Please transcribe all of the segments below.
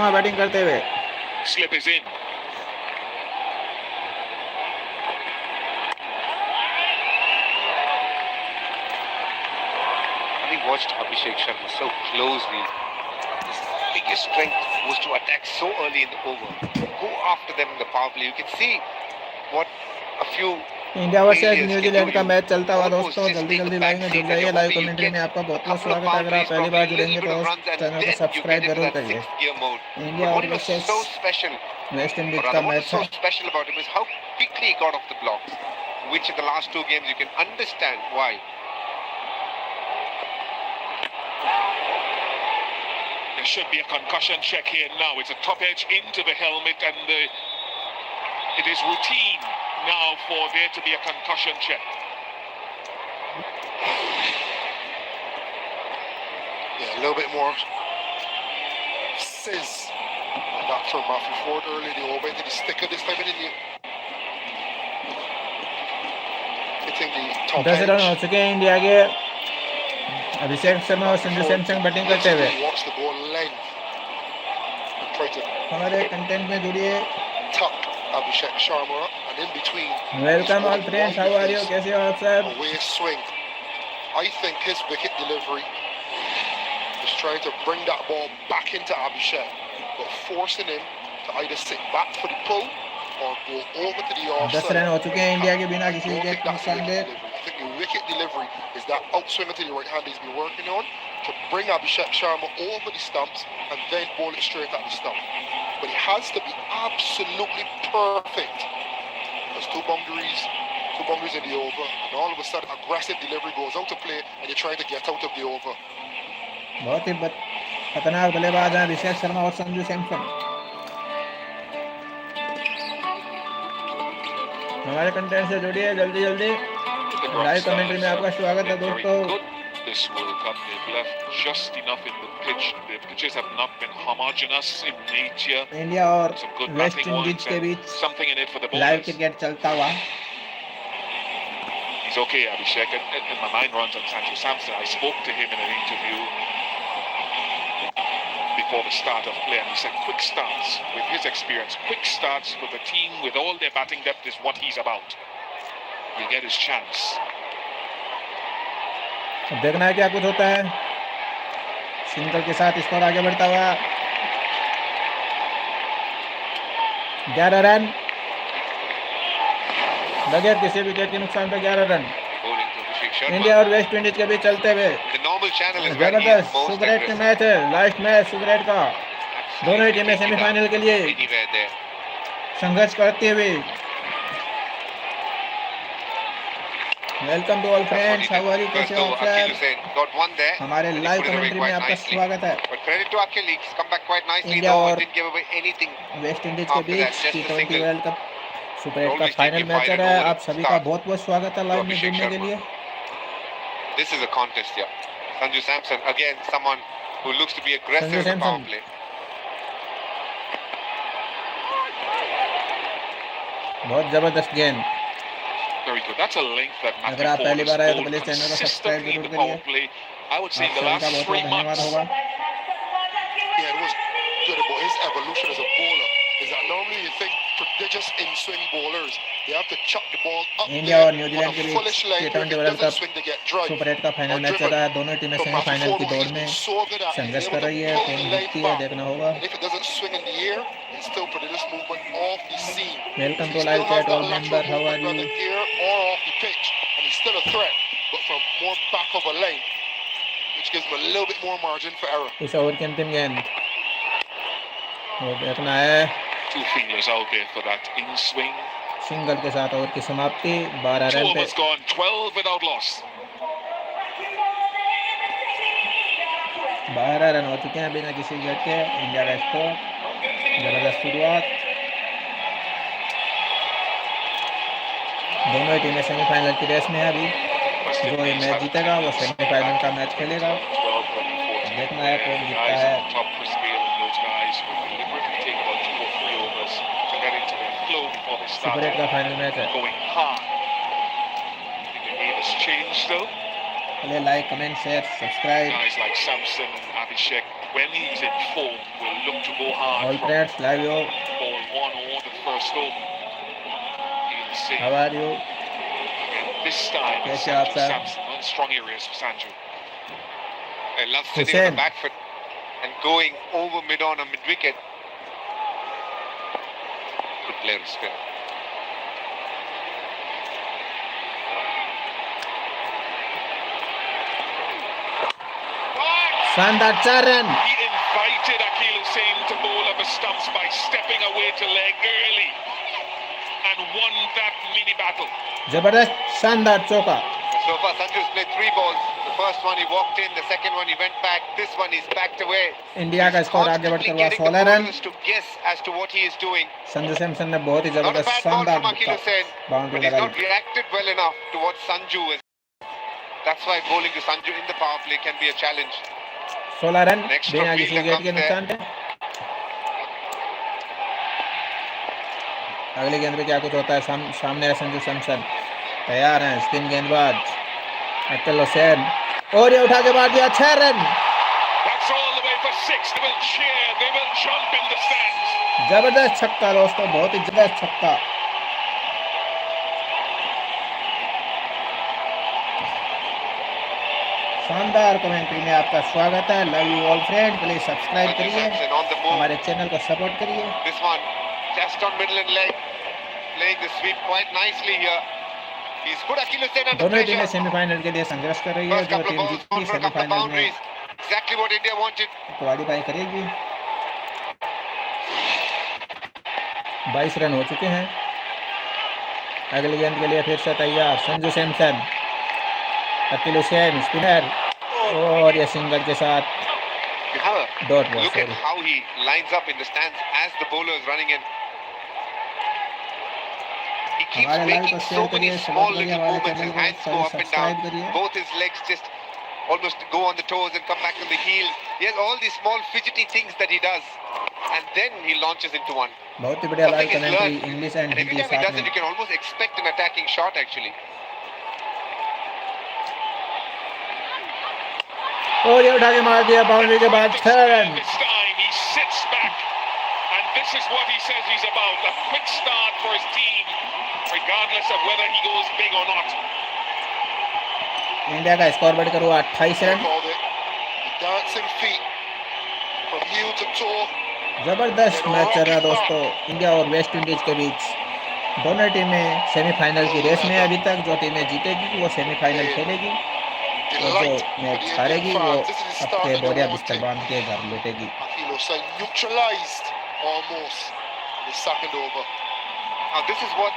Sharma batting करते हुए। Slip is in. Having watched Abhishek Sharma so closely, his biggest strength was to attack so early in the over. Go after them in the power play. You can see what a few India versus failures can New Zealand do का you. Match चलता हुआ Almost दोस्तों, just जल्दी take the जल्दी back live में जुड़ seat and जाइए। you're live hoping you commentary get में आपका बहुत a बहुत couple of स्वागत है। अगर आप boundaries, पहली probably बार a जुड़ेंगे little bit तो of runs, and चैनल को then you subscribe get into जरूर that करिए। sixth gear mode. India But और what was versus so special, West Indies or का rather, what मैच was है। so special about him is how quickly he got off the blocks, which in the last two games you can understand why. There should be a concussion check here now. It's a top edge into the helmet, and it is routine now for there to be a concussion check. Yeah, a little bit more sizz on that from Matthew Ford early in the over. Into the sticker this time, didn't you? Hitting the top 10 run हो edge. चुके हैं India के। अभिषेक शर्मा और Sanju Samsung batting करते हुए। Watch the ball length. Try to हमारे content में जुड़िए। tuck Abhishek Sharma and in between. Welcome all friends, how are you, कैसे हो आप सब? Away swing. I think his wicket delivery is trying to bring that ball back into Abhishek, but forcing him to either sit back for the pull or go over to the 10 offside. Run हो चुके हैं India के बिना किसी I don't wicket think that's the नुकसान के। wicket delivery. I think the wicket delivery is that outswinger to the right hand he's been working on to bring Abhishek Sharma over the stumps and then bowl it straight at the stump. But it has to be absolutely perfect. There's two boundaries in the over, and all of a sudden aggressive delivery goes out to play and you're trying to get out of the over. बहुत ही खतरनाक बल्लेबाज हैं अभिषेक शर्मा और Sanju Samsung. हमारे content से जुड़िए जल्दी जल्दी। लाइव कमेंट्री में आपका स्वागत है दोस्तों। This World Cup they've left just enough in the pitch. The pitches have not been homogeneous in nature. India और Some good West batting Indies ones के and बीच something in it for the live bowlers. Cricket चलता हुआ। He's okay, Abhishek, and my mind runs on Sanju Samson. I spoke to him in an interview before the start of play, and he said quick starts, with his experience, quick starts for the team with all their batting depth is what he's about. He'll get his chance. अब देखना है क्या कुछ होता है। Single के साथ score आगे बढ़ता हुआ। 11 रन बगैर किसी विकेट के नुकसान पे 11 run Bowling to Abhishek Sharma. India और वेस्ट इंडीज के बीच चलते हुए। The normal channel is where he is जबरदस्त most सुपर 8 का aggressive. मैच है, लास्ट मैच सुपर 8 का। दोनों ही टीमें सेमीफाइनल के लिए Anywhere there. संघर्ष करते हुए। Welcome to all friends, how are you, कैसे हो आप सब? Got one there. हमारे and he live put it away commentary में quite आपका nicely. स्वागत है। But credit to Akhil, he's come back quite nicely India though. और Didn't give away anything. West Indies के After beach that, just a T20 single. World cup super 8 का Always final keep match you चल रहा है। fired आप सभी का start. बहुत बहुत स्वागत है लाइव में Abhishek जुड़ने के Sharma. लिए। This is a contest here. Sanju Samson, again, someone who looks to be aggressive Sanju in the power Samson. play. बहुत जबरदस्त गेंद। Very good. That's a length that अगर Matthew आप Ford पहली has बार आए तो bowled प्लीज चैनल को subscribe consistently in जरूर the power करिए। play. I would say आप in the सभी का last बहुत 3 बहुत धन्यवाद months. होगा। Yeah, it was good about his evolution as a bowler. Is that normally you think prodigious in-swing bowlers, they have to chuck the ball up India there और on New Zealand a के बीच fullish line. If T20 it world doesn't cup swing, they get drive super 8 का or final match चल driven. रहा है। दोनों टीमें But Matthew semifinal Ford, की what दौड़ he's में been so good at, he's संघर्ष able कर to रही है। pull कौन the length जीतती है back. देखना होगा। And if it doesn't swing in the air, it's still prodigious movement off the seam. Welcome He to still live has chat that all lateral member, how are movement, you? whether gear or off the pitch, and he's still a threat, but from more back of a lane, which gives him a little bit more margin for error. इस over की अंतिम गेंद वो देखना है। 2 fielders out there for that in swing. Single के साथ over की समाप्ति 12 2 रन पे। overs gone, 12 without loss. 12 run हो चुके हैं बिना किसी विकेट के। इंडिया का स्कोर जबरदस्त शुरुआत। दोनों ही टीमें सेमीफाइनल की रेस में है अभी। जो ये मैच जीतेगा वो सेमीफाइनल का मैच खेलेगा। देखना है कौन जीतता है। सुपर 8 का फाइनल मैच है। चलिए like, comment, share, subscribe. Guys like Samson and Abhishek when he's in form, will look to go hard All from friends, live you. ball one or the first over. He'll see. How are you? And this time, Yes, sir, Sanju sir. Samson, one of the strong areas for Sanju. I love sitting on the back foot and going over mid-on or mid-wicket. Good player of spin. शानदार 4 run. He invited Akhil Hussain to bowl up a stumps by stepping away to leg early and won that mini battle. जबरदस्त शानदार चौका. So far, Sanju's played 3 balls. The first one he walked in, the second one he went back. This one he's backed away. India का score आगे बढ़कर हुआ 16 run. To guess as to what he is doing. Sanju Samson ने बहुत ही Not a जबरदस्त bad ball शानदार from Akhil Hussain, boundary but he's लगाई. not reacted well enough to what Sanju is. That's why bowling to Sanju in the power play can be a challenge. 16 run Next बिना fielder किसी wicket comes के नुकसान पे. अगले गेंद पे क्या कुछ होता है. सामने है संजू सैमसन. तैयार हैं स्पिन गेंदबाज अकील हुसैन और ये उठा के मार दिया 6 run. That's all the way for 6. They will cheer, they will jump in the stands. जबरदस्त छक्का दोस्तों, बहुत ही जबरदस्त छक्का. शानदार कमेंट्री में आपका स्वागत है. Love you all friend. Please subscribe करिए, हमारे चैनल को सपोर्ट करिए. This one just on middle and leg, playing the sweep quite nicely here. He's put Akhil Hussain under दोनों टीमें pressure. सेमीफाइनल के लिए संघर्ष कर रही है. First जो couple of टीम balls जीतती gone for a couple of semifinal में boundaries. Exactly what India wanted. Qualify करेगी. 22 रन हो चुके हैं. अगली गेंद के लिए फिर से तैयार संजू सैमसन. अकील हुसैन स्पिनर और ये सिंगल के साथ You have a dot ball. look at how he lines up in the stands as the bowler is running in. He keeps हमारे लाइव making को so शेयर many करिए, small सपोर्ट करिए, little हमारे movements. Channel His को hands go up and subscribe down. करिए. Both his legs just almost go on the toes and come back on the heels. He has all these small fidgety things that he does, and then he launches into one. बहुत ही बढ़िया live Something he's commentary learned. English and And every Hindi time he साथ does it, में. you can almost expect an attacking shot actually. और ये उठा के मार दिया बाउंड्री के बाद 6 run. This time he sits back, and this is what he says he's about. A quick start for his team, regardless of whether he goes big or not. India का score बढ़कर हुआ 28 run. Called it. Dancing feet from heel to toe. जबरदस्त match चल रहा है दोस्तों India और West Indies के बीच. दोनों टीमें सेमीफाइनल की रेस में अभी तक. जो टीमें जीतेगी वो सेमीफाइनल खेलेगी और जो मैच हारेगी वो अपने बोरिया बिस्तर बांध के घर लौटेगी. Akhil Hussain neutralised almost in the second over. Now this is what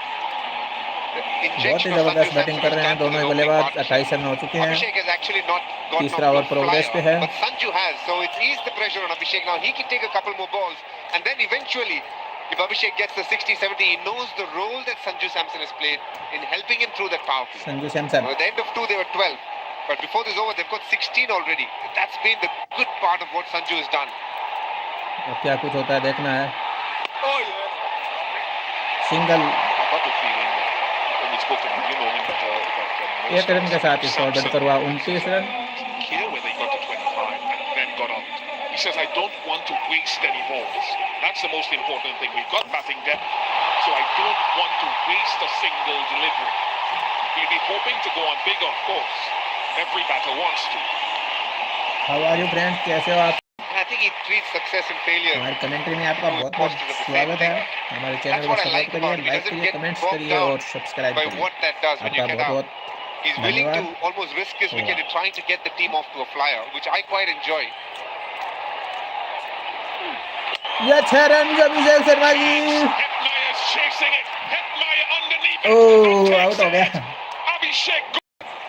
the बहुत ही injection of जबरदस्त Sanju बैटिंग कर रहे हैं Samson दोनों ही has done to the बल्लेबाज. opening 28 रन हो चुके हैं. Abhishek has actually not got तीसरा ओवर प्रोग्रेस पे है. but Sanju has, so it's eased the pressure on Abhishek. Now he can take a couple more balls, and then eventually, if Abhishek gets the 60-70, he knows the role that Sanju Samson has played in helping him through that power play. Sanju Samson. At the end of 2, they were 12, but before this over, they've got 16 already. That's been the good part of what Sanju has done. अब क्या कुछ होता है देखना है. Oh yeah. Single I got the feeling that when we spoke to him, you know him better. एक run के साथ स्कोर बढ़कर हुआ 29 run. Here where they got to 25 and then got out. He says, I don't want to waste any balls. That's the most important thing. We've got batting depth, so I don't want to waste a single delivery. He'll be hoping to go on big, of course. Every batter wants to. How are you friends, कैसे हो आप? And I think he treats success and failure. हमारी commentary में आपका बहुत बहुत स्वागत है. हमारे चैनल को सब्सक्राइब करिए, लाइक करिए, कमेंट्स करिए और सब्सक्राइब By करिए. what that does when you आपका get बहुत out. बहुत He's willing to धन्यवाद. almost risk his wicket in trying to get the team off to a flyer, which I quite enjoy. ये 6 run Abhishek Sharma ji. Hetmeyer's chasing it. Hetmeyer underneath it. Oh, out हो गया. Abhishek,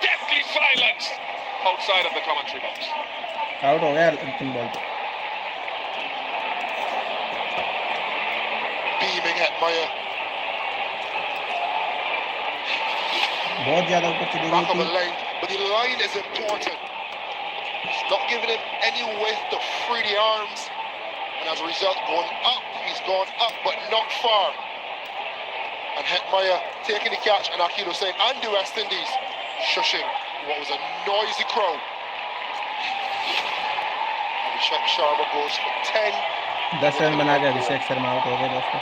deathly silence outside of the commentary box. Out हो गया अंतिम ball पे. Beaming at Maya. बहुत ज्यादा ऊपर चली Back of गई the थी. line. But the line is important. It's not giving him any width to free the arms. And as a result, going up, he's gone up, but not far. And Hetmyer taking the catch, and Akhil Hussain and the West Indies shushing what was a noisy crowd. Abhishek Sharma goes for 10. 10 run बना के Abhishek Sharma out हो गए दोस्तों।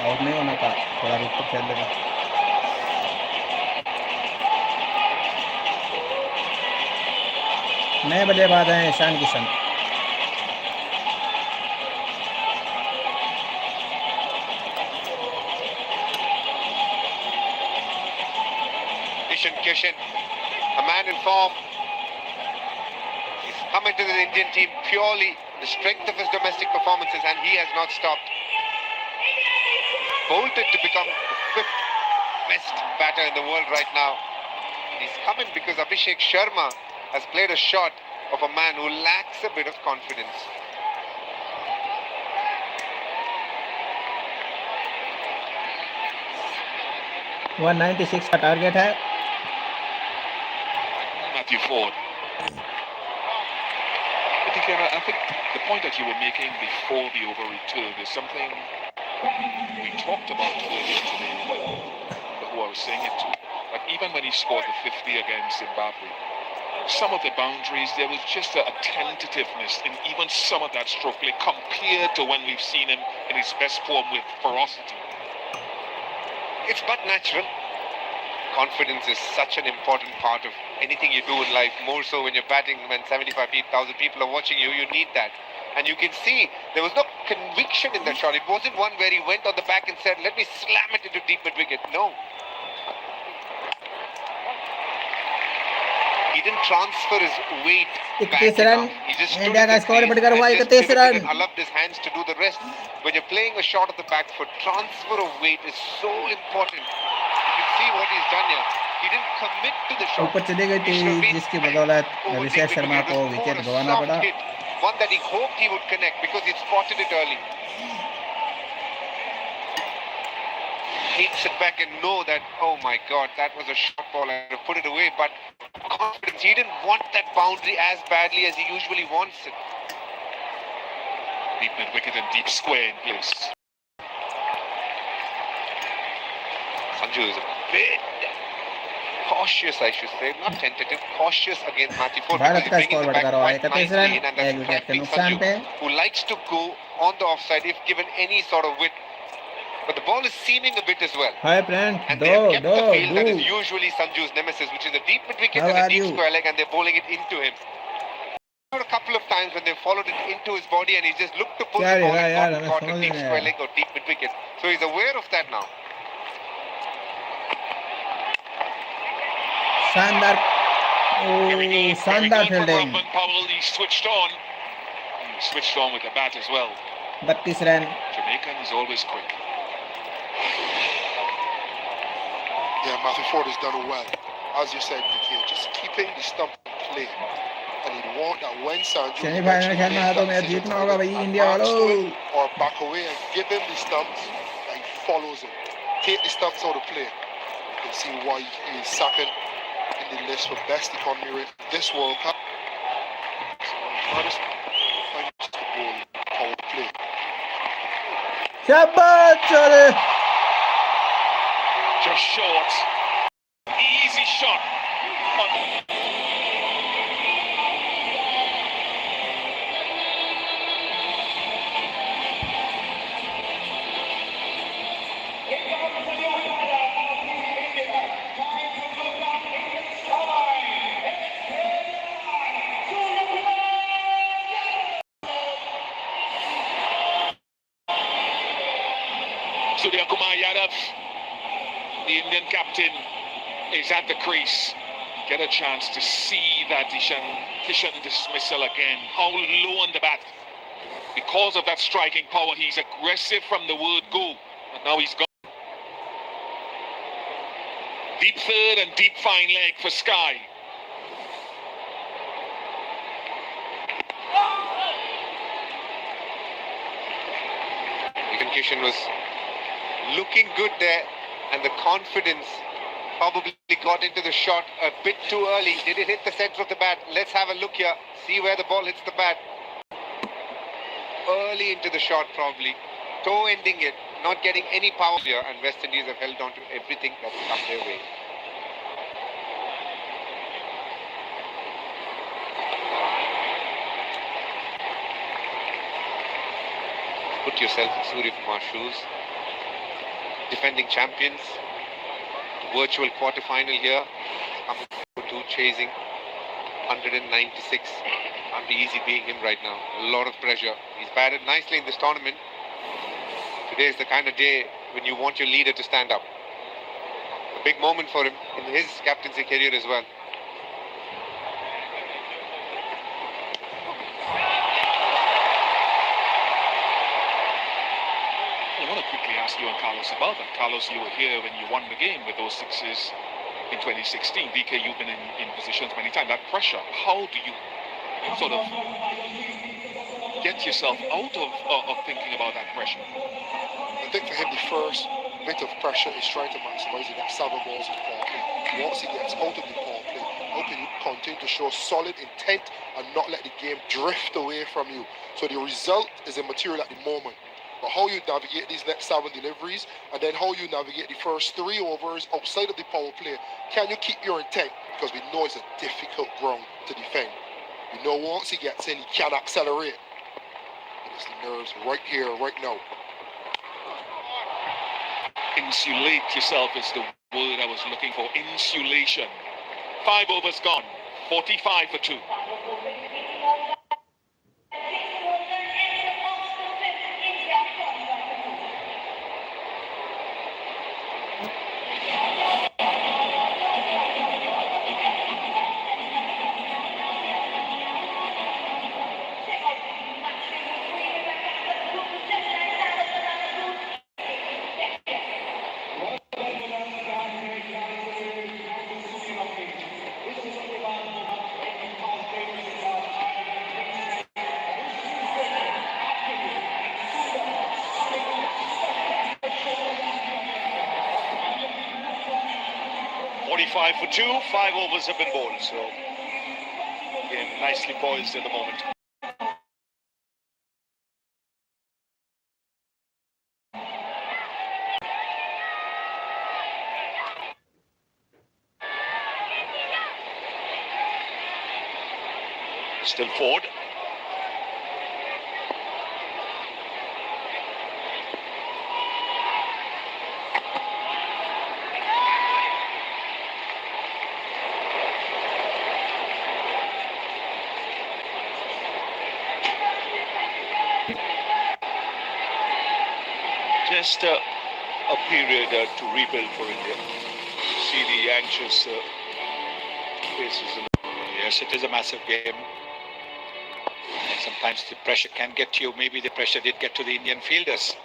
Out नहीं होना था, थोड़ा रुक कर खेल लेगा। नए बल्लेबाज हैं Ishan Kishan. Kishan, a man in form. He's come into the Indian team purely the strength of his domestic performances, and he has not stopped. Bolted to become the 5th best batter in the world right now. He's come in because Abhishek Sharma has played a shot of a man who lacks a bit of confidence. One 96 का target है। Matthew Ford. I think the point that you were making before the over return is something we talked about earlier today, who I was saying it to. But even when he scored the 50 against Zimbabwe, some of the boundaries, there was just a tentativeness in even some of that stroke play compared to when we've seen him in his best form with ferocity. It's but natural. Confidence is such an important part of anything you do in life, more so when you're batting when 75,000 people are watching you. You need that. And you can see there was no conviction in that shot. It wasn't one where he went on the back and said, let me slam it into deep mid-wicket. No. He didn't transfer his weight back 31 run. enough. He just stood India in का the score crease बढ़कर हुआ and just 31 pivoted run. and allowed his hands to do the rest. When you're playing a shot of the back foot, transfer of weight is so important. You can see what he's done here. He didn't commit to the shot. ऊपर चली गई He should have थी, been जिसकी बदौलत over Abhishek deep Sharma wicket. It को was more wicket a गंवाना soft पड़ा। hit, one that he hoped he would connect because he'd spotted it early. He'd sit back and know that, oh my God, that was a short ball. I have put it away. But confidence, he didn't want that boundary as badly as he usually wants it. Deep mid-wicket and deep square in place. Sanju is a bit cautious, I should say, not tentative, cautious against Matthew Ford because Bharat he's का bringing score the back बढ़कर हुआ quite 31 nicely run, in, and एक that's wicket के trapping नुकसान Sanju, पे। who likes to go on the offside if given any sort of width. But the ball is seaming a bit as well. Hi friend, And they have kept the field that is दो usually Sanju's nemesis, which is a deep mid-wicket How and a are deep you? square leg, and they're bowling it into him. A couple of times when they followed it into his body and he just looked to pull क्या the ball रहेगा and यार, got हमें caught a समझ deep नहीं square आया। leg or deep mid-wicket. So he's aware of that now. शानदार, Here we go. Very शानदार good from fielding. Rahman Powell. He switched on. He switched on with the bat as well. 32 run. Jamaican is always quick. Yeah, Matthew Ford has done well. As you said, Nikhil, just keeping the stump in play. And he'd want that when Sanju semifinal खेलना है तो match जीतना होगा भाई India वालों। or back away and give him the stumps, and he follows him. Take the stumps out of play. You can see why he is second in the list for best economy rate this World Cup. Hardest time to bowl power play. शाबाश चले। Just short. Easy shot. Surya Kumar Yadav, the Indian captain, is at the crease. Get a chance to see that Kishan dismissal again. How low on the bat. Because of that striking power, he's aggressive from the word go. And now he's gone. Deep third and deep fine leg for Sky. Kishan was looking good there, and the confidence probably got into the shot a bit too early. Did it hit the center of the bat? Let's have a look here. See where the ball hits the bat. Early into the shot probably. toe-ending it, not getting any power here, and West Indies have held on to everything that's come their way. Put yourself in Surya Kumar's shoes. Defending champions, virtual quarter-final here. Coming to chasing 196. Can't be easy being him right now. A lot of pressure. He's batted nicely in this tournament. Today is the kind of day when you want your leader to stand up. A big moment for him in his captaincy career as well. I want to quickly ask you and Carlos about that. Carlos, you were here when you won the game with those sixes in 2016. DK, you've been in positions many times. That pressure, how do you sort of get yourself out of thinking about that pressure? I think for him, the first bit of pressure is trying to maximize the next 7 balls in power play. Once he gets out of the power play, how can you continue to show solid intent and not let the game drift away from you? So the result is immaterial at the moment. But how you navigate these next 7 deliveries, and then how you navigate the first 3 overs outside of the power play, can you keep your intent? Because we know it's a difficult ground to defend. We know once he gets in, he can accelerate. And it's the nerves right here, right now. Insulate yourself is the word I was looking for. Insulation. 5 overs gone. 45 for 2. For 2, 5 overs have been bowled, so game nicely poised at the moment. Still Ford. Just a period to rebuild for India. See the anxious faces. Yes, it is a massive game. Sometimes the pressure can get to you. Maybe the pressure did get to the Indian fielders.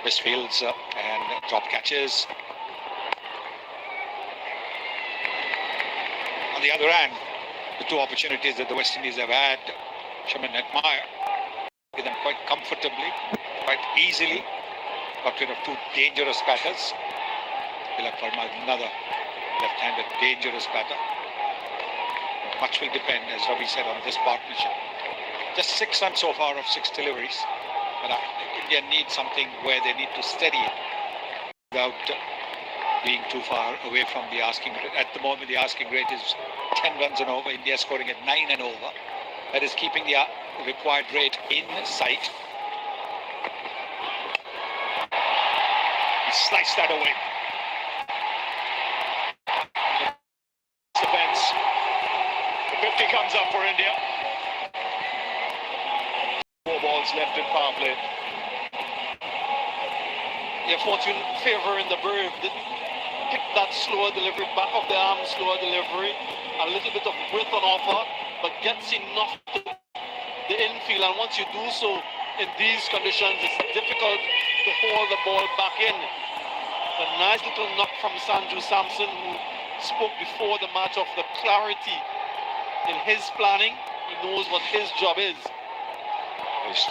Misfields and drop catches. On the other hand, the 2 opportunities that the West Indies have had, Shaman admire them quite comfortably, quite easily. Got rid of 2 dangerous batters. Tilak Verma, another left-handed dangerous batter. Much will depend, as Ravi said, on this partnership. Just 6 runs so far of 6 deliveries. But India needs something where they need to steady it without being too far away from the asking rate. At the moment, the asking rate is 10 runs and over. India scoring at 9 and over. That is keeping the required rate in sight. Slice that away. Defense. The 50 comes up for India. 4 balls left in power play. Yeah, fortune favor in the brave. Pick that slower delivery, back of the arm, slower delivery, a little bit of width on offer, but gets enough to the infield. And once you do so in these conditions, it's difficult to hold the ball back in. A nice little knock from Sanju Samson, who spoke before the match of the clarity in his planning. He knows what his job is.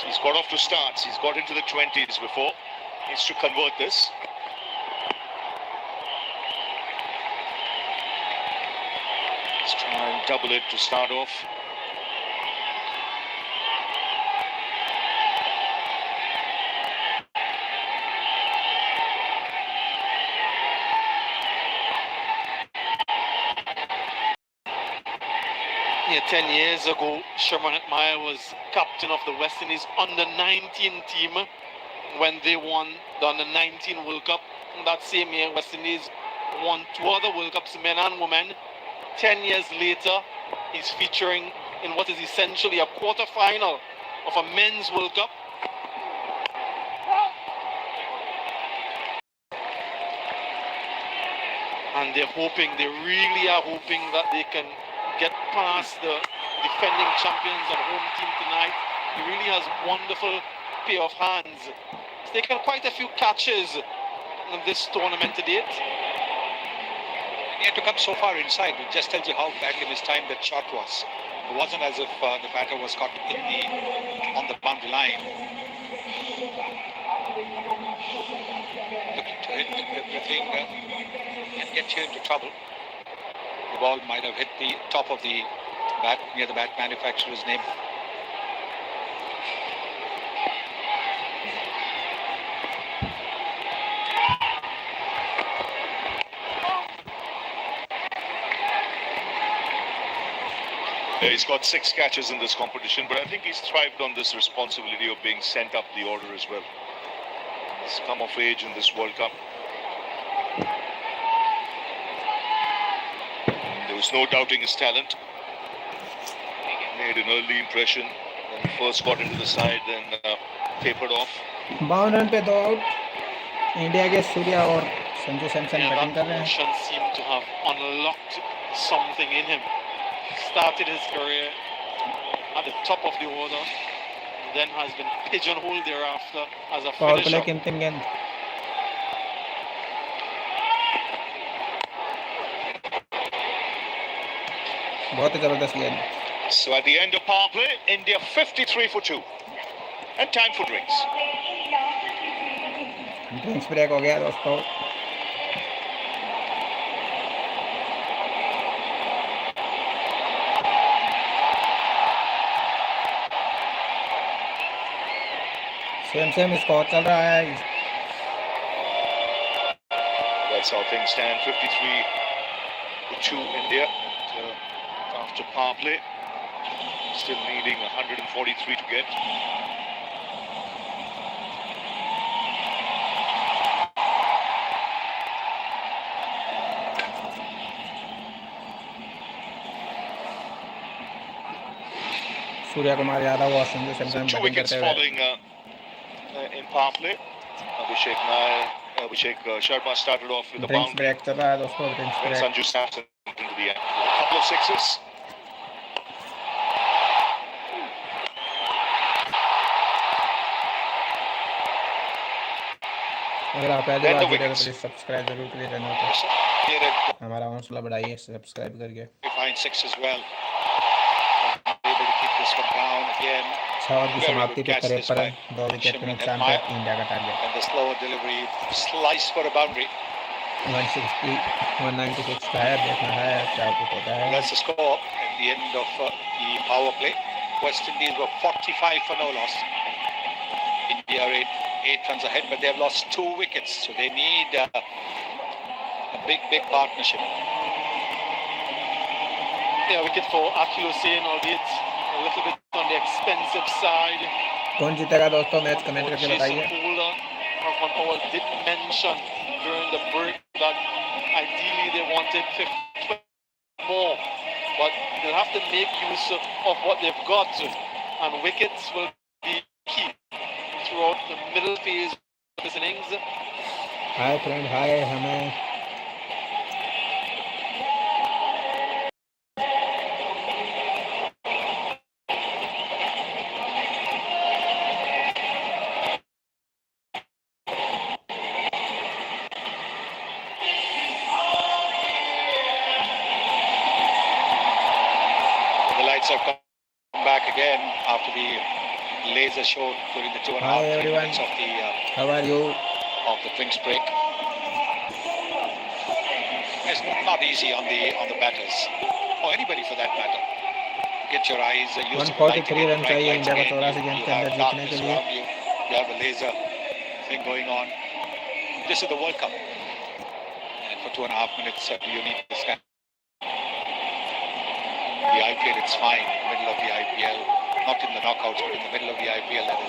He's got off to starts. He's got into the 20s before. Needs to convert this. Let's try and double it to start off. Yeah, 10 years ago, Sherman Meyer was captain of the West Indies under-19 team when they won the under-19 World Cup. That same year, West Indies won 2 other World Cups, men and women. 10 years later, he's featuring in what is essentially a quarter-final of a men's World Cup. And they really are hoping that they can get past the defending champions and home team tonight. He really has wonderful pair of hands. He's taken quite a few catches in this tournament to date. He had to come so far inside. It just tells you how badly mistimed that shot was. It wasn't as if the batter was caught on the boundary line. Looking to hit everything and get you into trouble. The ball might have hit the top of the bat, near the bat manufacturer's name. Yeah, he's got 6 catches in this competition, but I think he's thrived on this responsibility of being sent up the order as well. He's come of age in this World Cup. There was no doubting his talent. He made an early impression when he first got into the side, then tapered off. 52 run पे 2 out. India के सूर्या और Sanju Samson batting कर रहे हैं. That seemed to have unlocked something in him. Started his career at the top of the order, then has been pigeonholed thereafter as a power play finisher. कीमती गेंद. बहुत ही जबरदस्त गेंद. So at the end of power play, India 53 for 2. And time for drinks. Drinks break हो गया दोस्तों. Same score चल रहा है. That's how things stand. 53 for 2 India. After power play, still needing 143 to get. Surya Kumar Yadav और संजू सैमसन 2 बैटिंग wickets करते हुए. falling in power play. Abhishek Sharma started off with a drinks boundary. Break चल रहा है दोस्तों. Drinks Then break. Sanju Samson into the end. A couple of sixes. अगर आप पहली बार जुड़े तो प्लीज सब्सक्राइब जरूर करिए चैनल को. हमारा हौसला बढ़ाइए सब्सक्राइब करके. Fine 6 as well. Able to keep this one down again. 6 over की समाप्ति पे 53 रन, 2 विकेट के नुकसान पे इंडिया का target. And the slower delivery, slice for a boundary. 160, 196 का है. देखना है क्या कुछ होता है. That's the score at the end of the power play. West Indies were 45 for no loss. India are 8 runs ahead, but they have lost 2 wickets, so they need a big partnership. Yeah, wicket for Akhil Hussain, albeit a little bit on the expensive side. कौन जीतेगा दोस्तों match comment करके बताइए. Rahman Powell did mention during the break that ideally they wanted 50 more, but they'll have to make use of what they've got, and wickets will be key throughout the middle phase of this innings. Hi friend, hi. हमें Have come back again after the laser show during the 2.5 minutes of the how are you? Of the drinks break. It's not easy on the batters or anybody for that matter. Get your eyes used to 143 run चाहिए India को 84 गेंद के अंदर जीतने के लिए. You have a laser thing going on. This is the World Cup, and for 2.5 minutes you need to stand. the IPL, it's fine. In the middle of the IPL, not in the knockouts, but in the middle of the IPL, that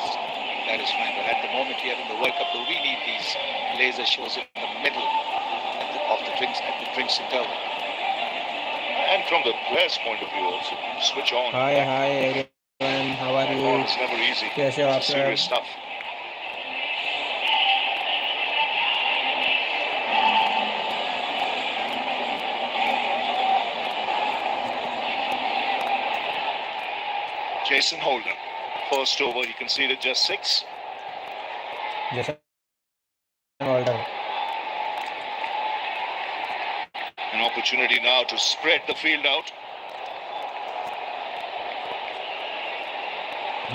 is fine. But at the moment here in the World Cup, do we need these laser shows in the middle of the drinks interval? And from the player's point of view also, switch on. Hi everyone, how are Oh, you? it's never easy. कैसे हो आप It's serious सब? stuff. Jason Holder. First over, you conceded just 6. जैसा order An opportunity now to spread the field out.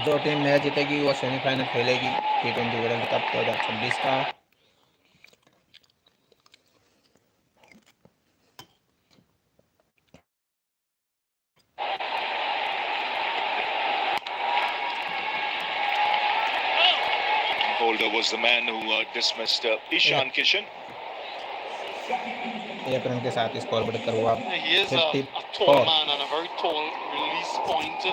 जो team match जीतेगी वो semifinal खेलेगी T20 world cup 2026 का। Holder was the man who dismissed Ishan Kishan. एक run के साथ score बढ़कर हुआ He is a tall man and a very tall release point.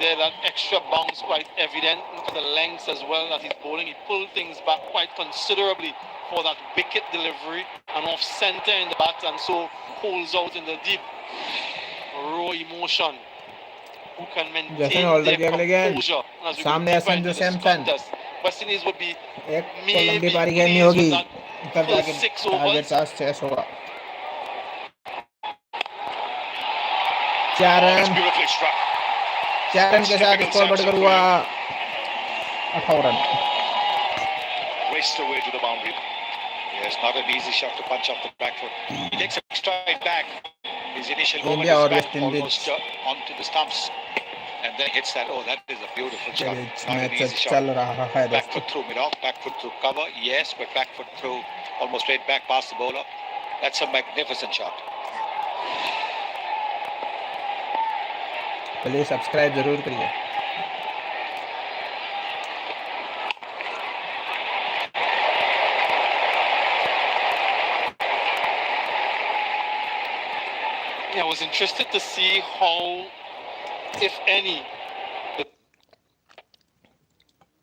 There, that extra bounce quite evident to the lengths as well that he's bowling. He pulled things back quite considerably for that wicket delivery and off centre in the bat, and so pulls out in the deep raw emotion. Who can maintain their composure as we go deeper into this contest? West Indies would be maybe pleased with that first 6 overs. 4 That's run beautifully struck. 4 run के साथ score बढ़कर हुआ 18 run. Raced away to the boundary. Yes, not an easy shot to punch off the back foot. He takes a stride back. His initial movement India or is back West Indies. almost onto the stumps, and then hits that. Oh, that is a beautiful shot. Not an match easy shot. चल रहा है Back दोस्तों। foot through mid-off, back foot through cover, yes, but back foot through almost straight back past the bowler. That's a magnificent shot. Please subscribe जरूर करिए। I was interested to see how, if any, the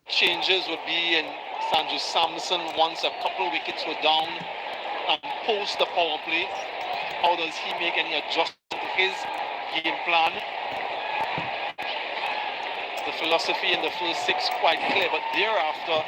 changes would be in Sanju Samson once a couple of wickets were down and post the power play. How does he make any adjustment to his game plan? The philosophy in the first 6 quite clear, but thereafter